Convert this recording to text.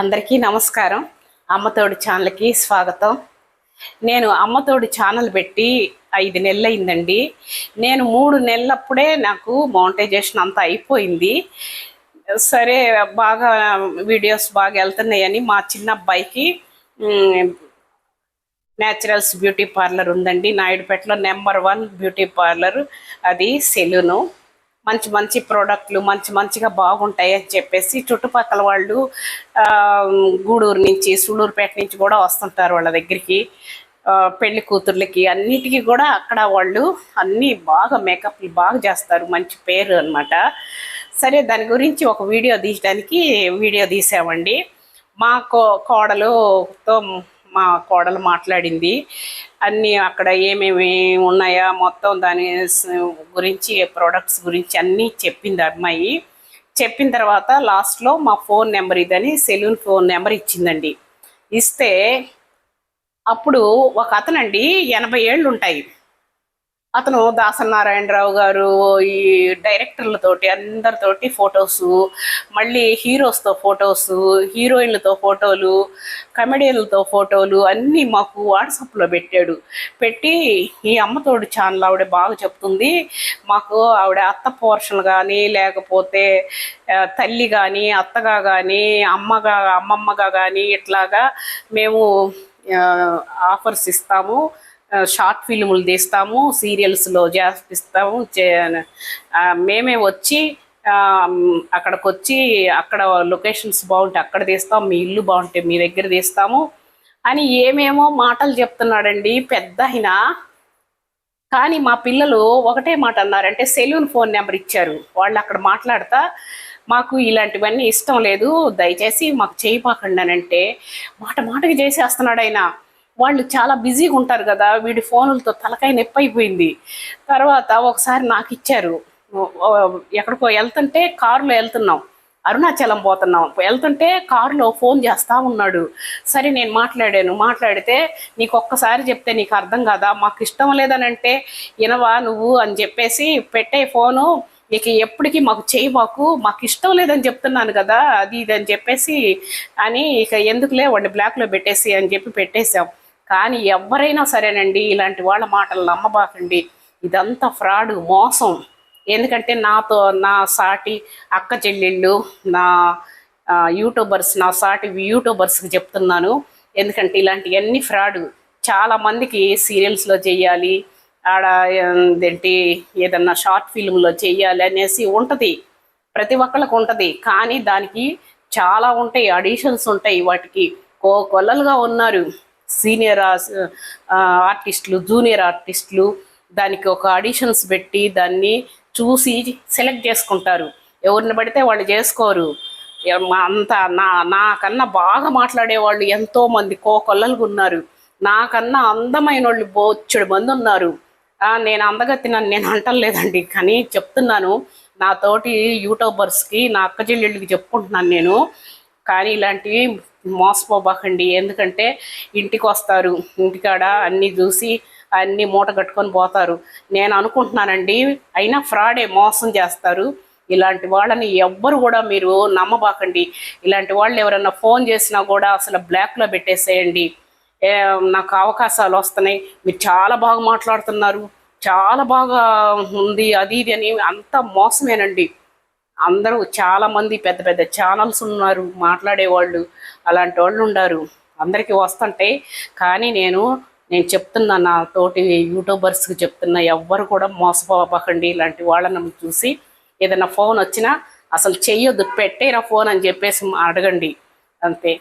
అందరికీ నమస్కారం. అమ్మతోడు ఛానల్కి స్వాగతం. నేను అమ్మతోడు ఛానల్ పెట్టి 5 నెలలు అయిందండి. నేను 3 నెలలప్పుడే నాకు మౌంటైజేషన్ అంతా అయిపోయింది. సరే బాగా వీడియోస్ బాగా వెళ్తున్నాయని మా చిన్న అబ్బాయికి న్యాచురల్స్ బ్యూటీ పార్లర్ ఉందండి. నాయుడుపేటలో నెంబర్ 1 బ్యూటీ పార్లర్, అది సెలూను. మంచి మంచి ప్రోడక్ట్లు మంచిగా బాగుంటాయి అని చెప్పేసి చుట్టుపక్కల వాళ్ళు గూడూరు నుంచి, సూళ్ళూరుపేట నుంచి కూడా వస్తుంటారు వాళ్ళ దగ్గరికి. పెళ్లి కూతుర్లకి అన్నిటికీ కూడా అక్కడ వాళ్ళు అన్నీ బాగా మేకప్లు బాగా చేస్తారు, మంచి పేరు అనమాట. సరే దాని గురించి ఒక వీడియో తీయడానికి వీడియో తీసామండి. మా కోడలుతో మా కోడలు మాట్లాడింది. అన్నీ అక్కడ ఏమేమి ఉన్నాయా మొత్తం దాని గురించి, ప్రోడక్ట్స్ గురించి అన్నీ చెప్పింది అమ్మాయి. చెప్పిన తర్వాత లాస్ట్లో మా ఫోన్ నెంబర్ ఇదని సెలూన్ ఫోన్ నెంబర్ ఇచ్చిందండి. ఇస్తే అప్పుడు ఒక అతనండి 80 ఏళ్ళు ఉంటాయి. అతను దాసనారాయణరావు గారు ఈ డైరెక్టర్లతోటి అందరితోటి ఫొటోసు, మళ్ళీ హీరోస్తో ఫొటోసు, హీరోయిన్లతో ఫోటోలు, కమెడియన్లతో ఫోటోలు అన్నీ మాకు వాట్సాప్లో పెట్టాడు. పెట్టి ఈ అమ్మతోడు ఛానల్ ఆవిడ బాగా చెప్తుంది, మాకు ఆవిడ అత్త పోర్షన్ కానీ లేకపోతే తల్లి కానీ అత్తగా కానీ అమ్మమ్మగా కానీ ఇట్లాగా మేము ఆఫర్స్ ఇస్తాము, షార్ట్ ఫిల్ములు తీస్తాము, సీరియల్స్లో చేపిస్తాము, మేమే వచ్చి అక్కడికి వచ్చి అక్కడ లొకేషన్స్ బాగుంటే అక్కడ తీస్తాం, మీ ఇల్లు బాగుంటే మీ దగ్గర తీస్తాము అని ఏమేమో మాటలు చెప్తున్నాడండి పెద్ద అయినా. కానీ మా పిల్లలు ఒకటే మాట అన్నారంటే సెలూన్ ఫోన్ నెంబర్ ఇచ్చారు. వాళ్ళు అక్కడ మాట్లాడతా మాకు ఇలాంటివన్నీ ఇష్టం లేదు, దయచేసి మాకు చేయపాకండి అని అంటే మాటకి చేసేస్తున్నాడు ఆయన. వాళ్ళు చాలా బిజీగా ఉంటారు కదా, వీడి ఫోనులతో తలకాయ నొప్పి అయిపోయింది. తర్వాత ఒకసారి నాకు ఇచ్చారు. ఎక్కడికో వెళ్తుంటే కారులో వెళ్తున్నాం, అరుణాచలం పోతున్నాం, వెళ్తుంటే కారులో ఫోన్ చేస్తూ ఉన్నాడు. సరే నేను మాట్లాడితే నీకు ఒక్కసారి చెప్తే నీకు అర్థం కాదా, మాకు ఇష్టం లేదనంటే వినవా నువ్వు అని చెప్పేసి పెట్టే ఫోను, ఇక ఎప్పటికీ మాకు చేయబాకు, మాకు ఇష్టం లేదని చెప్తున్నాను కదా అది ఇది అని చెప్పేసి అని ఇక ఎందుకులే వాడిని బ్లాక్లో పెట్టేసి అని చెప్పి పెట్టేశాం. కానీ ఎవరైనా సరేనండి ఇలాంటి వాళ్ళ మాటలు నమ్మబాకండి, ఇదంతా ఫ్రాడ్, మోసం. ఎందుకంటే నా సాటి అక్క చెల్లెళ్ళు, నా యూట్యూబర్స్, నా సాటి యూట్యూబర్స్కి చెప్తున్నాను. ఎందుకంటే ఇలాంటివన్నీ ఫ్రాడ్. చాలామందికి సీరియల్స్లో చెయ్యాలి, ఆడ ఏంటి ఏదన్నా షార్ట్ ఫిల్మ్లో చెయ్యాలి అనేసి ఉంటుంది, ప్రతి ఒక్కళ్ళకు ఉంటుంది. కానీ దానికి చాలా ఉంటాయి, ఆడిషన్స్ ఉంటాయి, వాటికి కొల్లలుగా ఉన్నారు సీనియర్ ఆర్టిస్టులు, జూనియర్ ఆర్టిస్టులు. దానికి ఒక ఆడిషన్స్ పెట్టి దాన్ని చూసి సెలెక్ట్ చేసుకుంటారు. ఎవరిని పడితే వాళ్ళు చేసుకోరు. అంతా నాకన్నా బాగా మాట్లాడేవాళ్ళు ఎంతోమంది కొల్లలుగా ఉన్నారు. నాకన్నా అందమైన వాళ్ళు బొచ్చెడు మంది ఉన్నారు. నేను అందగత్తినని నేను అంటలేదండి, కానీ చెప్తున్నాను నా తోటి యూట్యూబర్స్కి, నా అక్క చెల్లెళ్ళకి చెప్పుకుంటున్నాను నేను. కానీ ఇలాంటివి మోసపోబాకండి. ఎందుకంటే ఇంటికి వస్తారు, ఇంటికాడ అన్నీ చూసి అన్నీ మూట కట్టుకొని పోతారు. నేను అనుకుంటున్నానండి, అయినా ఫ్రాడే, మోసం చేస్తారు. ఇలాంటి వాళ్ళని ఎవ్వరు కూడా మీరు నమ్మబాకండి. ఇలాంటి వాళ్ళు ఎవరన్నా ఫోన్ చేసినా కూడా అసలు బ్లాక్లో పెట్టేసేయండి. నాకు అవకాశాలు వస్తున్నాయి, మీరు చాలా బాగా మాట్లాడుతున్నారు, చాలా బాగా ఉంది, అది ఇది అని అంతా మోసమేనండి. అందరూ చాలామంది పెద్ద పెద్ద ఛానల్స్ ఉన్నారు మాట్లాడేవాళ్ళు, అలాంటి వాళ్ళు ఉన్నారు, అందరికీ వస్తుంటాయి. కానీ నేను చెప్తున్నా, నా తోటి యూట్యూబర్స్కి చెప్తున్నా, ఎవ్వరు కూడా మోసపోకండి. ఇలాంటి వాళ్ళని చూసి ఏదైనా ఫోన్ వచ్చినా అసలు చెయ్యొద్దు, పెట్టేరా ఫోన్ అని చెప్పేసి అడగండి అంతే.